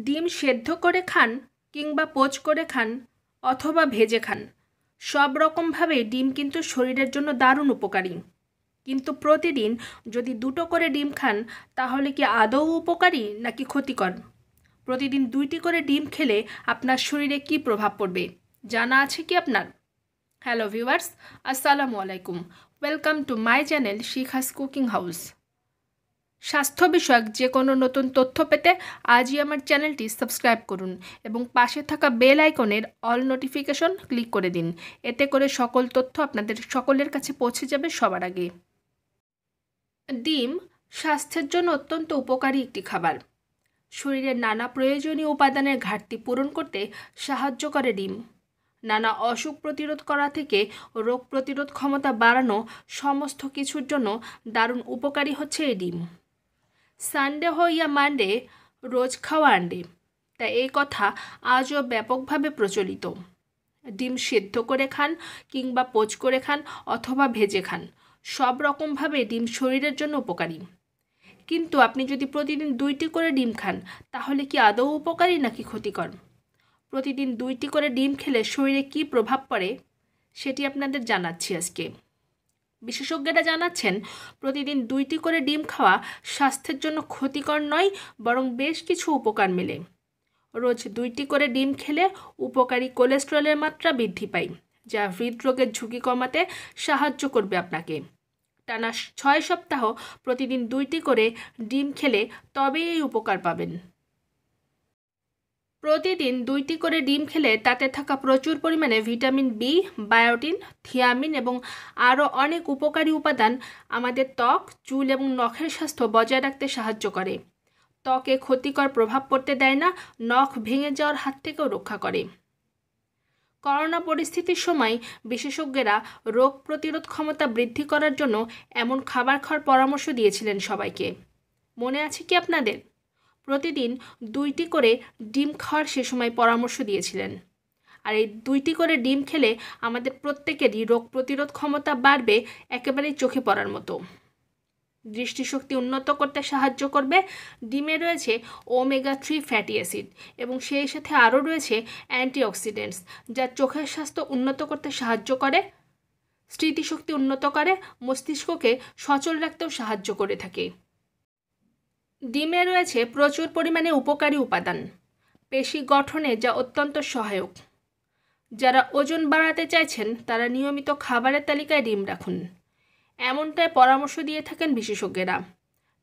ডিম সেদ্ধ করে খান কিংবা পোচ করে খান অথবা ভেজে খান, সব রকমভাবেই ডিম কিন্তু শরীরের জন্য দারুণ উপকারী। কিন্তু প্রতিদিন যদি দুটো করে ডিম খান তাহলে কি আদৌ উপকারী নাকি ক্ষতিকর? প্রতিদিন 2টি করে ডিম খেলে আপনার শরীরে কি প্রভাব পড়বে জানা আছে কি আপনার? হ্যালো ভিউয়ার্স, আসসালামু আলাইকুম। Welcome to my channel Shikha's cooking house. স্বাস্থ্য বিষয়ক যে কোনো নতুন তথ্য পেতে আজই আমার চ্যানেলটি সাবস্ক্রাইব করুন এবং পাশে থাকা বেল আইকনের অল নোটিফিকেশন ক্লিক করে দিন। এতে করে সকল তথ্য আপনাদের সকলের কাছে পৌঁছে যাবে সবার আগে। ডিম স্বাস্থ্যের জন্য অত্যন্ত উপকারী একটি খাবার। শরীরের নানা প্রয়োজনীয় উপাদানের ঘাটতি পূরণ করতে সাহায্য করে ডিম। নানা অসুখ প্রতিরোধ করা থেকে রোগ প্রতিরোধ ক্ষমতা বাড়ানো, সমস্ত কিছুর জন্য দারুণ উপকারী হচ্ছে এই ডিম। সানডে হোক ইয়া মানডে, রোজ খাওয়া আন্ডে, তাই এই কথা আজও ব্যাপকভাবে প্রচলিত। ডিম সেদ্ধ করে খান কিংবা পোচ করে খান অথবা ভেজে খান, সব রকমভাবে ডিম শরীরের জন্য উপকারী। কিন্তু আপনি যদি প্রতিদিন 2টি করে ডিম খান তাহলে কি আদৌ উপকারী নাকি ক্ষতিকর? প্রতিদিন 2টি করে ডিম খেলে শরীরে কি প্রভাব পড়ে সেটি আপনাদের জানাচ্ছি আজকে। বিশেষজ্ঞরা জানাচ্ছেন প্রতিদিন 2টি করে ডিম খাওয়া স্বাস্থ্যের জন্য ক্ষতিকর নয়, বরং বেশ কিছু উপকার মেলে। রোজ 2টি করে ডিম খেলে উপকারী কোলেস্টেরলের মাত্রা বৃদ্ধি পায়, যা হৃদরোগের ঝুঁকি কমাতে সাহায্য করবে আপনাকে। টানা 6 সপ্তাহ প্রতিদিন 2টি করে ডিম খেলে তবেই এই উপকার পাবেন। প্রতিদিন 2টি করে ডিম খেলে তাতে থাকা প্রচুর পরিমাণে ভিটামিন বি, বায়োটিন, থিয়ামিন এবং আরও অনেক উপকারী উপাদান আমাদের ত্বক, চুল এবং নখের স্বাস্থ্য বজায় রাখতে সাহায্য করে। ত্বকে ক্ষতিকর প্রভাব পড়তে দেয় না, নখ ভেঙে যাওয়ার হাত থেকেও রক্ষা করে। করোনা পরিস্থিতির সময় বিশেষজ্ঞরা রোগ প্রতিরোধ ক্ষমতা বৃদ্ধি করার জন্য এমন খাবার খাওয়ার পরামর্শ দিয়েছিলেন সবাইকে। মনে আছে কি আপনাদের? প্রতিদিন 2টি করে ডিম খাওয়ার সে সময় পরামর্শ দিয়েছিলেন। আর এই 2টি করে ডিম খেলে আমাদের প্রত্যেকেরই রোগ প্রতিরোধ ক্ষমতা বাড়বে একেবারেই চোখে পড়ার মতো। দৃষ্টিশক্তি উন্নত করতে সাহায্য করবে। ডিমে রয়েছে ওমেগা-3 ফ্যাটি অ্যাসিড এবং সেই সাথে আরও রয়েছে অ্যান্টিঅক্সিডেন্টস, যা চোখের স্বাস্থ্য উন্নত করতে সাহায্য করে, স্মৃতিশক্তি উন্নত করে, মস্তিষ্ককে সচল রাখতেও সাহায্য করে থাকে। ডিমে রয়েছে প্রচুর পরিমাণে উপকারী উপাদান, পেশি গঠনে যা অত্যন্ত সহায়ক। যারা ওজন বাড়াতে চাইছেন তারা নিয়মিত খাবারের তালিকায় ডিম রাখুন, এমনটাই পরামর্শ দিয়ে থাকেন বিশেষজ্ঞরা।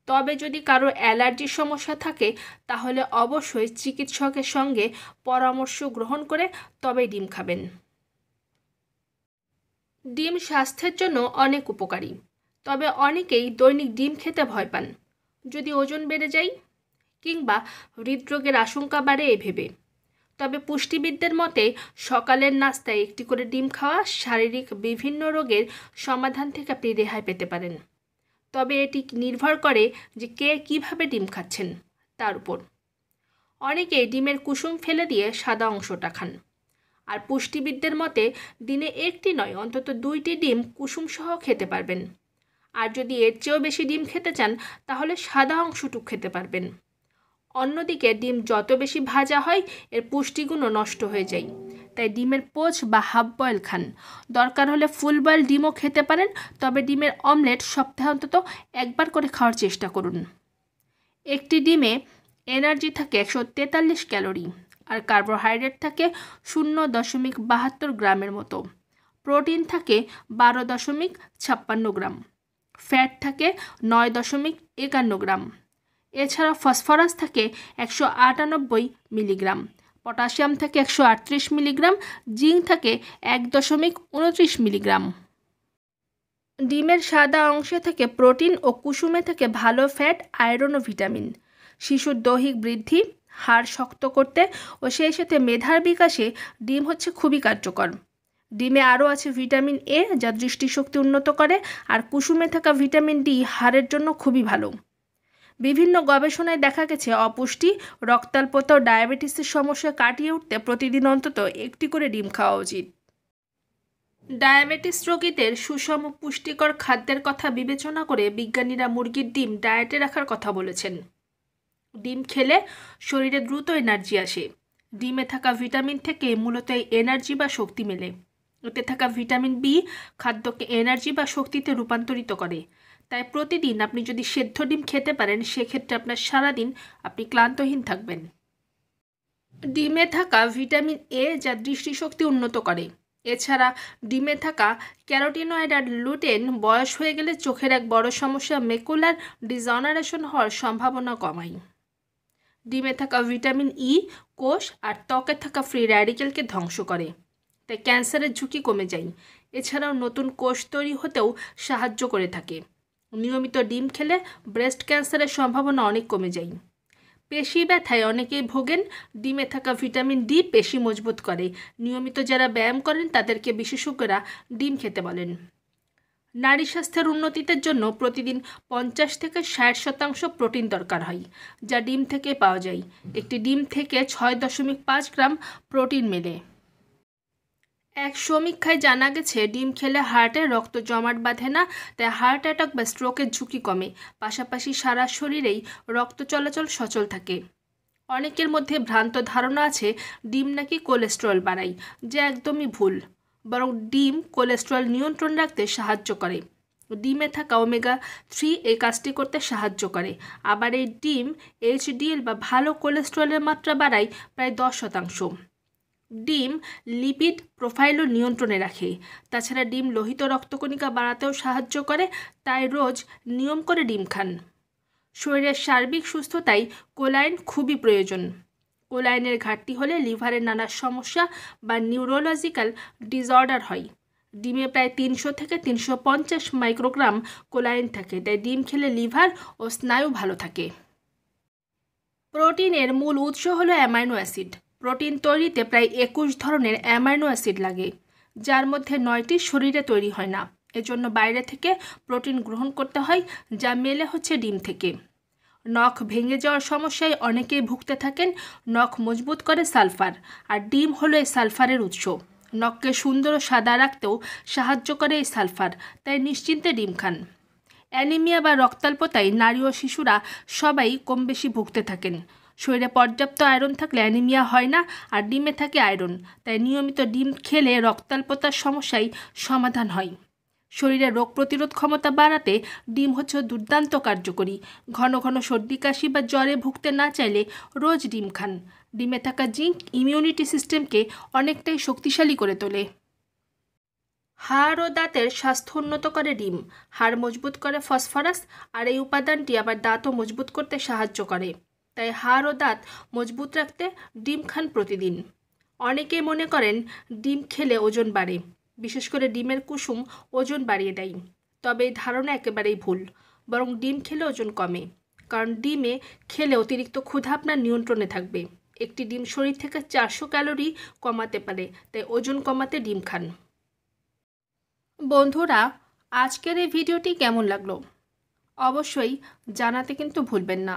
তবে যদি কারো অ্যালার্জির সমস্যা থাকে তাহলে অবশ্যই চিকিৎসকের সঙ্গে পরামর্শ গ্রহণ করে তবেই ডিম খাবেন। ডিম স্বাস্থ্যের জন্য অনেক উপকারী, তবে অনেকেই দৈনিক ডিম খেতে ভয় পান, যদি ওজন বেড়ে যায় কিংবা হৃদরোগের আশঙ্কা বাড়ে এই ভেবে। তবে পুষ্টিবিদদের মতে সকালের নাস্তায় 1টি করে ডিম খাওয়া শারীরিক বিভিন্ন রোগের সমাধান থেকে আপনি রেহাই পেতে পারেন। তবে এটি নির্ভর করে যে কে কিভাবে ডিম খাচ্ছেন তার উপর। অনেকেই ডিমের কুসুম ফেলে দিয়ে সাদা অংশটা খান। আর পুষ্টিবিদদের মতে দিনে 1টি নয়, অন্তত 2টি ডিম কুসুম সহ খেতে পারবেন। আর যদি এর চেয়েও বেশি ডিম খেতে চান তাহলে সাদা অংশটুকু খেতে পারবেন। অন্যদিকে ডিম যত বেশি ভাজা হয় এর পুষ্টিগুণও নষ্ট হয়ে যায়, তাই ডিমের পোচ বা হাফ বয়েল খান। দরকার হলে ফুল বয়েল ডিমও খেতে পারেন, তবে ডিমের অমলেট সপ্তাহে অন্তত একবার করে খাওয়ার চেষ্টা করুন। একটি ডিমে এনার্জি থাকে 143 ক্যালোরি আর কার্বোহাইড্রেট থাকে 0.72 গ্রামের মতো। প্রোটিন থাকে 12.56 গ্রাম, ফ্যাট থাকে 9.51 গ্রাম। এছাড়া ফসফরাস থাকে 198 মিলিগ্রাম, পটাশিয়াম থাকে 138 মিলিগ্রাম, জিঙ্ক থাকে 1.29 মিলিগ্রাম। ডিমের সাদা অংশে থাকে প্রোটিন ও কুসুমে থাকে ভালো ফ্যাট, আয়রন ও ভিটামিন। শিশুর দৈহিক বৃদ্ধি, হাড় শক্ত করতে ও সেই সাথে মেধার বিকাশে ডিম হচ্ছে খুবই কার্যকর। ডিমে আরও আছে ভিটামিন এ, যা দৃষ্টিশক্তি উন্নত করে, আর কুসুমে থাকা ভিটামিন ডি হাড়ের জন্য খুবই ভালো। বিভিন্ন গবেষণায় দেখা গেছে অপুষ্টি, রক্তাল্পতা ও ডায়াবেটিসের সমস্যা কাটিয়ে উঠতে প্রতিদিন অন্তত 1টি করে ডিম খাওয়া উচিত। ডায়াবেটিস রোগীদের সুষম পুষ্টিকর খাদ্যের কথা বিবেচনা করে বিজ্ঞানীরা মুরগির ডিম ডায়েটে রাখার কথা বলেছেন। ডিম খেলে শরীরে দ্রুত এনার্জি আসে। ডিমে থাকা ভিটামিন থেকে মূলত এই এনার্জি বা শক্তি মেলে। এতে থাকা ভিটামিন বি খাদ্যকে এনার্জি বা শক্তিতে রূপান্তরিত করে। তাই প্রতিদিন আপনি যদি সেদ্ধ ডিম খেতে পারেন, সেক্ষেত্রে আপনার সারাদিন আপনি ক্লান্তহীন থাকবেন। ডিমে থাকা ভিটামিন এ যা দৃষ্টিশক্তি উন্নত করে। এছাড়া ডিমে থাকা ক্যারোটিনয়েড আর লুটেন বয়স হয়ে গেলে চোখের এক বড় সমস্যা ম্যাকুলার ডিজেনারেশন হওয়ার সম্ভাবনা কমায়। ডিমে থাকা ভিটামিন ই কোষ আর ত্বকে থাকা ফ্রি র্যাডিক্যালকে ধ্বংস করে, তাই ক্যান্সারের ঝুঁকি কমে যায়। এছাড়াও নতুন কোষ তৈরি হতেও সাহায্য করে থাকে। নিয়মিত ডিম খেলে ব্রেস্ট ক্যান্সারের সম্ভাবনা অনেক কমে যায়। পেশি ব্যথায় অনেকেই ভোগেন। ডিমে থাকা ভিটামিন ডি পেশি মজবুত করে। নিয়মিত যারা ব্যায়াম করেন তাদেরকে বিশেষজ্ঞরা ডিম খেতে বলেন। নারী স্বাস্থ্যের উন্নতির জন্য প্রতিদিন 50 থেকে 60% প্রোটিন দরকার হয়, যা ডিম থেকে পাওয়া যায়। একটি ডিম থেকে 6.5 গ্রাম প্রোটিন মেলে। এক সমীক্ষায় জানা গেছে ডিম খেলে হার্টে রক্ত জমাট বাঁধে না, তাই হার্ট অ্যাটাক বা স্ট্রোকের ঝুঁকি কমে। পাশাপাশি সারা শরীরেই রক্ত চলাচল সচল থাকে। অনেকের মধ্যে ভ্রান্ত ধারণা আছে ডিম নাকি কোলেস্টেরল বাড়ায়, যা একদমই ভুল। বরং ডিম কোলেস্টেরল নিয়ন্ত্রণ রাখতে সাহায্য করে। ডিমে থাকা ওমেগা 3 এই কাজটি করতে সাহায্য করে। আবার এই ডিম এইচডিএল বা ভালো কোলেস্টেরলের মাত্রা বাড়ায় প্রায় 10%। ডিম লিপিড প্রোফাইলও নিয়ন্ত্রণে রাখে। তাছাড়া ডিম লোহিত রক্তকণিকা বাড়াতেও সাহায্য করে, তাই রোজ নিয়ম করে ডিম খান। শরীরের সার্বিক সুস্থতায় কোলাইন খুবই প্রয়োজন। কোলাইনের ঘাটতি হলে লিভারের নানা সমস্যা বা নিউরোলজিক্যাল ডিসঅর্ডার হয়। ডিমে প্রায় 300 থেকে 350 মাইক্রোগ্রাম কোলাইন থাকে, তাই ডিম খেলে লিভার ও স্নায়ু ভালো থাকে। প্রোটিনের মূল উৎস হলো অ্যামাইনো অ্যাসিড। প্রোটিন তৈরিতে প্রায় 21 ধরনের অ্যামাইনো অ্যাসিড লাগে, যার মধ্যে 9টি শরীরে তৈরি হয় না। এজন্য বাইরে থেকে প্রোটিন গ্রহণ করতে হয়, যা মেলে হচ্ছে ডিম থেকে। নখ ভেঙে যাওয়ার সমস্যায় অনেকেই ভুগতে থাকেন। নখ মজবুত করে সালফার, আর ডিম হলো এই সালফারের উৎস। নখকে সুন্দর ও সাদা রাখতেও সাহায্য করে এই সালফার, তাই নিশ্চিন্তে ডিম খান। অ্যানিমিয়া বা রক্তাল্পতায় নারী ও শিশুরা সবাই কম বেশি ভুগতে থাকেন। শরীরে পর্যাপ্ত আয়রন থাকলে অ্যানিমিয়া হয় না, আর ডিমে থাকে আয়রন, তাই নিয়মিত ডিম খেলে রক্তাল্পতার সমস্যায় সমাধান হয়। শরীরে রোগ প্রতিরোধ ক্ষমতা বাড়াতে ডিম হচ্ছে দুর্দান্ত কার্যকরী। ঘন ঘন সর্দি কাশি বা জ্বরে ভুগতে না চাইলে রোজ ডিম খান। ডিমে থাকা জিঙ্ক ইমিউনিটি সিস্টেমকে অনেকটাই শক্তিশালী করে তোলে। হাড় ও দাঁতের স্বাস্থ্য উন্নত করে ডিম। হাড় মজবুত করে ফসফরাস, আর এই উপাদানটি আবার দাঁতও মজবুত করতে সাহায্য করে। তাই হাড় ও দাঁত মজবুত রাখতে ডিম খান প্রতিদিন। অনেকেই মনে করেন ডিম খেলে ওজন বাড়ে। বিশেষ করে ডিমের কুসুম ওজন বাড়িয়ে দেয়। তবে এই ধারণা একেবারেই ভুল। বরং ডিম খেলে ওজন কমে, কারণ ডিমে খেলে অতিরিক্ত ক্ষুধা আপনার নিয়ন্ত্রণে থাকবে। একটি ডিম শরীর থেকে 400 ক্যালোরি কমাতে পারে, তাই ওজন কমাতে ডিম খান। বন্ধুরা, আজকের এই ভিডিওটি কেমন লাগলো অবশ্যই জানাতে কিন্তু ভুলবেন না,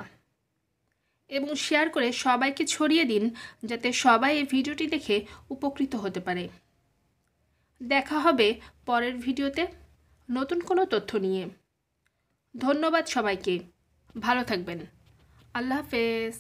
এবং শেয়ার করে সবাইকে ছড়িয়ে দিন, যাতে সবাই এই ভিডিওটি দেখে উপকৃত হতে পারে। দেখা হবে পরের ভিডিওতে নতুন কোনো তথ্য নিয়ে। ধন্যবাদ সবাইকে। ভালো থাকবেন। আল্লাহ হাফেজ।